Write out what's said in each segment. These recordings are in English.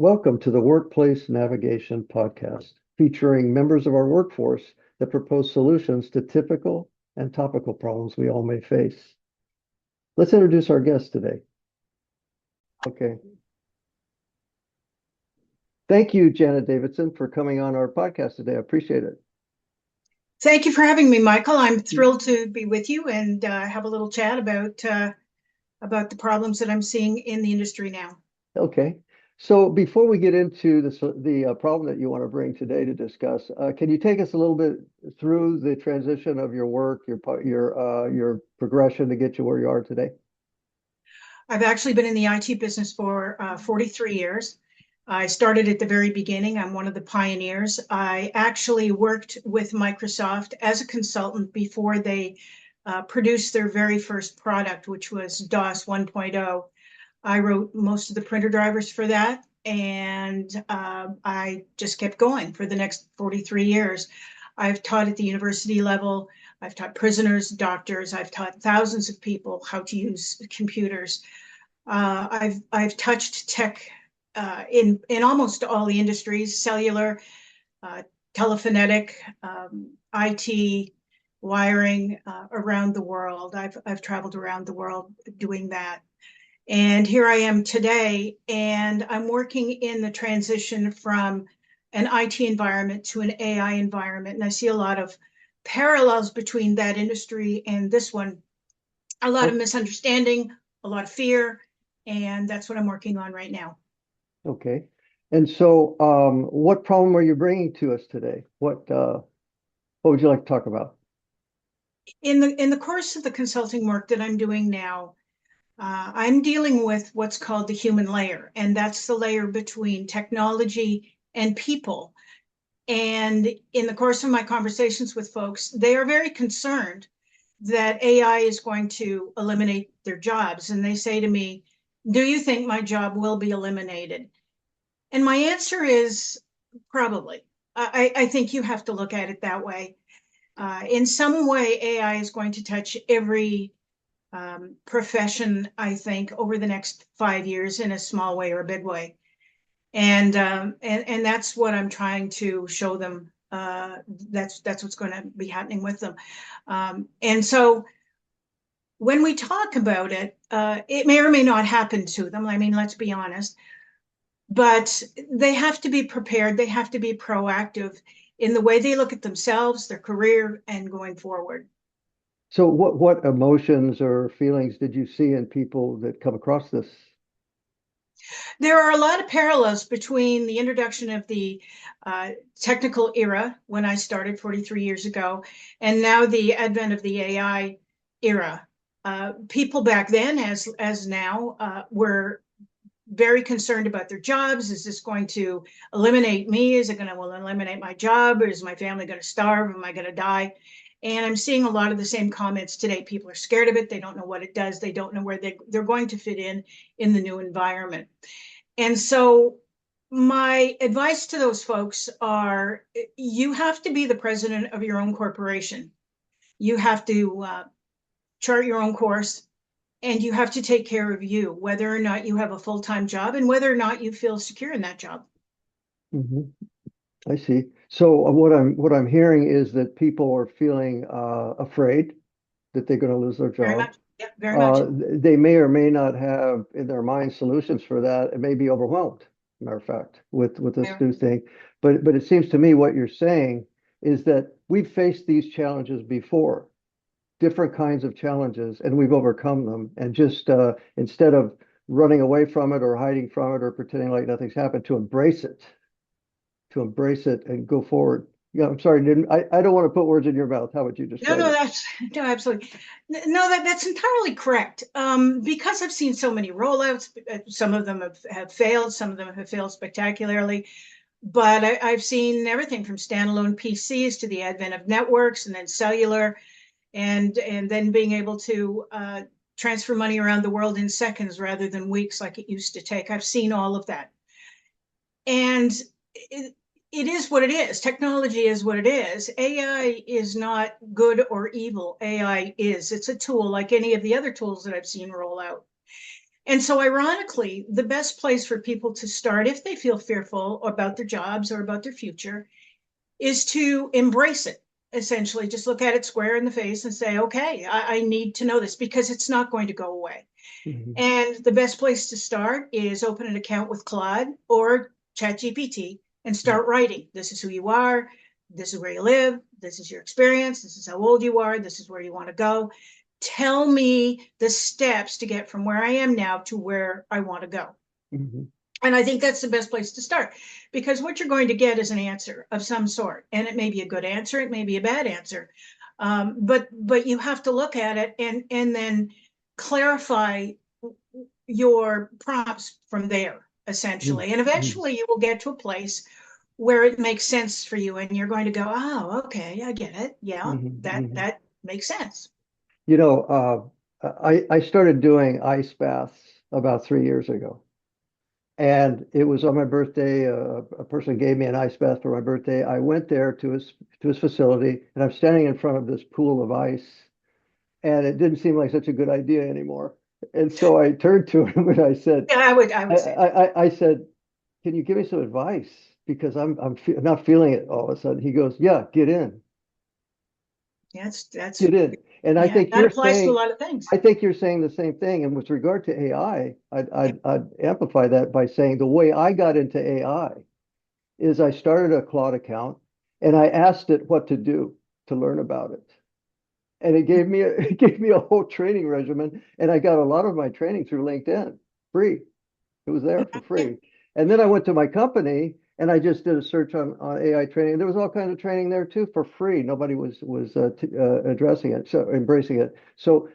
Welcome to the Workplace Navigation Podcast, featuring members of our workforce that propose solutions to typical and topical problems we all may face. Let's introduce our guest today. Okay. Thank you, Janet Davidson, for coming on our podcast today. I appreciate it. Thank you for having me, Michael. I'm thrilled to be with you and have a little chat about the problems that I'm seeing in the industry now. Okay. So before we get into the problem that you want to bring today to discuss, can you take us a little bit through the transition of your work, your progression to get you where you are today? I've actually been in the IT business for 43 years. I started at the very beginning. I'm one of the pioneers. I actually worked with Microsoft as a consultant before they produced their very first product, which was DOS 1.0. I wrote most of the printer drivers for that, and I just kept going for the next 43 years. I've taught at the university level. I've taught prisoners, doctors. I've taught thousands of people how to use computers. I've touched tech in almost all the industries: cellular, telephonetic, IT, wiring, around the world. I've traveled around the world doing that. And here I am today, and I'm working in the transition from an IT environment to an AI environment. And I see a lot of parallels between that industry and this one. A lot of misunderstanding, a lot of fear, and that's what I'm working on right now. Okay. And so, what problem are you bringing to us today? What would you like to talk about? In the course of the consulting work that I'm doing now, I'm dealing with what's called the human layer, and that's the layer between technology and people. And in the course of my conversations with folks, they are very concerned that AI is going to eliminate their jobs. And they say to me, "Do you think my job will be eliminated?" And my answer is probably. I think you have to look at it that way. In some way, AI is going to touch every profession, I think, over the next 5 years in a small way or a big way. And that's what I'm trying to show them. That's what's going to be happening with them. And so when we talk about it, it may or may not happen to them. I mean, let's be honest. But they have to be prepared. They have to be proactive in the way they look at themselves, their career, and going forward. So what emotions or feelings did you see in people that come across this? There are a lot of parallels between the introduction of the technical era when I started 43 years ago, and now the advent of the AI era. People back then, as now, were very concerned about their jobs. Is this going to eliminate me? Is it going to eliminate my job? Or is my family going to starve? Am I going to die? And I'm seeing a lot of the same comments today. People are scared of it. They don't know what it does. They don't know where they're going to fit in the new environment. And so my advice to those folks are, you have to be the president of your own corporation. You have to chart your own course, and you have to take care of you, whether or not you have a full-time job and whether or not you feel secure in that job. Mm-hmm. I see. So what I'm hearing is that people are feeling afraid that they're going to lose their Very job. much. Yeah, very much. They may or may not have in their mind solutions for that. It may be overwhelmed, matter of fact, with this new thing. But it seems to me what you're saying is that we've faced these challenges before, different kinds of challenges, and we've overcome them. And just instead of running away from it or hiding from it or pretending like nothing's happened, to embrace it and go forward. Yeah, I'm sorry, I don't want to put words in your mouth. How would you describe it? No, absolutely. No, that's entirely correct. Because I've seen so many rollouts, some of them have failed, some of them have failed spectacularly. But I've seen everything from standalone PCs to the advent of networks and then cellular, and then being able to transfer money around the world in seconds rather than weeks like it used to take. I've seen all of that. And it is what it is. Technology is what it is. AI is not good or evil. AI is. It's a tool like any of the other tools that I've seen roll out. And so, ironically, the best place for people to start, if they feel fearful about their jobs or about their future, is to embrace it. Essentially, just look at it square in the face and say, okay, I need to know this because it's not going to go away. Mhm. And the best place to start is open an account with Claude or ChatGPT and start writing. This is who you are. This is where you live. This is your experience. This is how old you are. This is where you want to go. Tell me the steps to get from where I am now to where I want to go. Mhm. And I think that's the best place to start, because what you're going to get is an answer of some sort, and it may be a good answer, it may be a bad answer, but you have to look at it and then clarify your prompts from there, essentially. And Mhm. eventually you will get to a place where it makes sense for you, and you're going to go, oh, okay, I get it. Yeah, Mhm. that Mhm. that makes sense. You know, I started doing ice baths about 3 years ago. And it was on my birthday. A person gave me an ice bath for my birthday. I went there to his facility, and I'm standing in front of this pool of ice, and it didn't seem like such a good idea anymore. And so I turned to him and I said, Yeah, I would say that. I said, "Can you give me some advice? Because I'm not feeling it all of a sudden." He goes, "Yeah, get in, That's get in." And yeah, that applies to a lot of things. I think you're saying the same thing. And with regard to AI, Yep. I'd amplify that by saying the way I got into AI is I started a Claude account and I asked it what to do to learn about it. And it gave me it gave me a whole training regimen. And I got a lot of my training through LinkedIn, free. It was there for Yeah. free. And then I went to my company and I just did a search on AI training. There was all kinds of training there too for free. Nobody was addressing it, so embracing it. So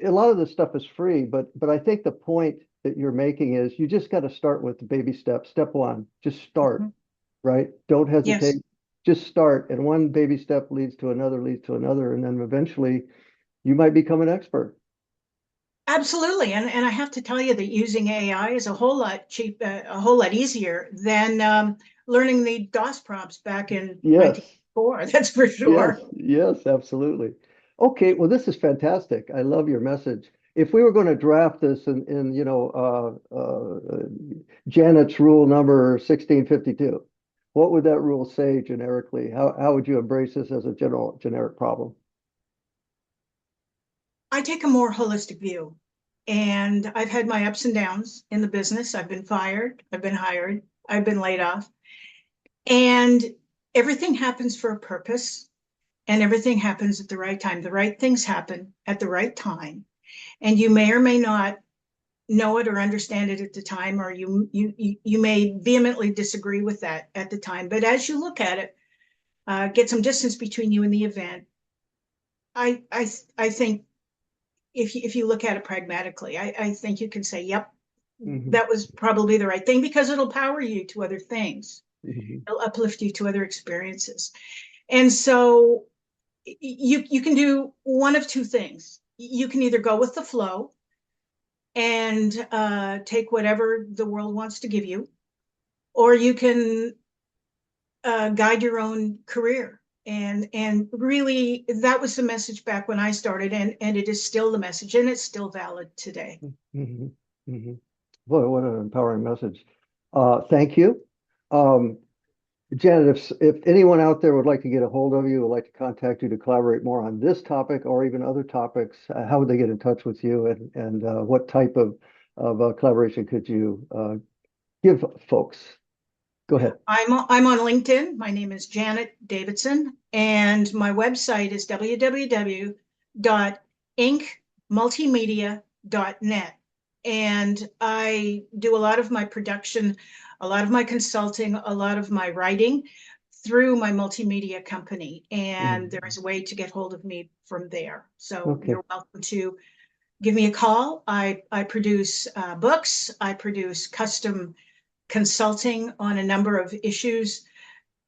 a lot of this stuff is free, but I think the point that you're making is you just got to start with the baby steps. Step one, just start, Mhm. right? Don't Yes. hesitate. Just start. And one baby step leads to another. And then eventually you might become an expert. Absolutely. And I have to tell you that using AI is a whole lot a whole lot easier than learning the DOS prompts back in Yes. 1984. That's for Yes. sure. Yes, absolutely. Okay. Well, this is fantastic. I love your message. If we were going to draft this in Janet's rule number 1652, what would that rule say generically? How would you embrace this as a generic problem? I take a more holistic view. And I've had my ups and downs in the business. I've been fired, I've been hired, I've been laid off. And everything happens for a purpose, and everything happens at the right time. The right things happen at the right time. And you may or may not know it or understand it at the time, or you may vehemently disagree with that at the time. But as you look at it, get some distance between you and the event. I think if you look at it pragmatically, I think you can say, yep, Hmm. that was probably the right thing, because it'll power you to other things. Hmm. It'll uplift you to other experiences. And so you can do one of two things. You can either go with the flow and take whatever the world wants to give you, or you can guide your own career. And really, that was the message back when I started, and it is still the message, and it's still valid today. Hmm. Hmm. Boy, what an empowering message. Thank you. Um, Janet, if anyone out there would like to get a hold of you, would like to contact you to collaborate more on this topic or even other topics, how would they get in touch with you, and what type of collaboration could you give folks? Go ahead. I'm on LinkedIn. My name is Janet Davidson, and my website is www.incmultimedia.net. And I do a lot of my production, a lot of my consulting, a lot of my writing through my multimedia company. And there Mhm. is a way to get hold of me from there. So Okay. you're welcome to give me a call. I produce books. I produce custom consulting on a number of issues,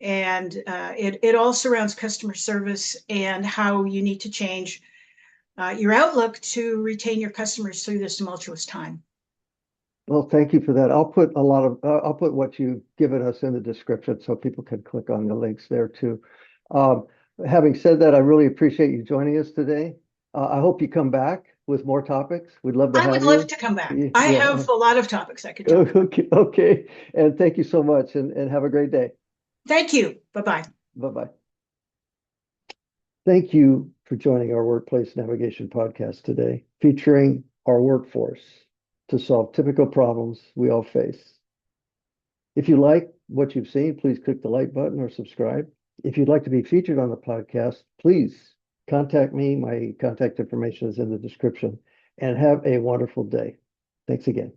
and it all surrounds customer service and how you need to change your outlook to retain your customers through this tumultuous time. Well, thank you for that. I'll put what you've given us in the description so people can click on the links there too. Um, Having said that, I really appreciate you joining us today. I hope you come back. with more topics. We'd love to I would have love you. to come back. Yeah. I Yeah. have a lot of topics I could talk about. Okay. Okay. And thank you so much and have a great day. Thank you. Bye-bye. Bye-bye. Thank you for joining our Workplace Navigation podcast today, featuring our workforce to solve typical problems we all face. If you like what you've seen, please click the like button or subscribe. If you'd like to be featured on the podcast, please contact me. My contact information is in the description, and have a wonderful day. Thanks again.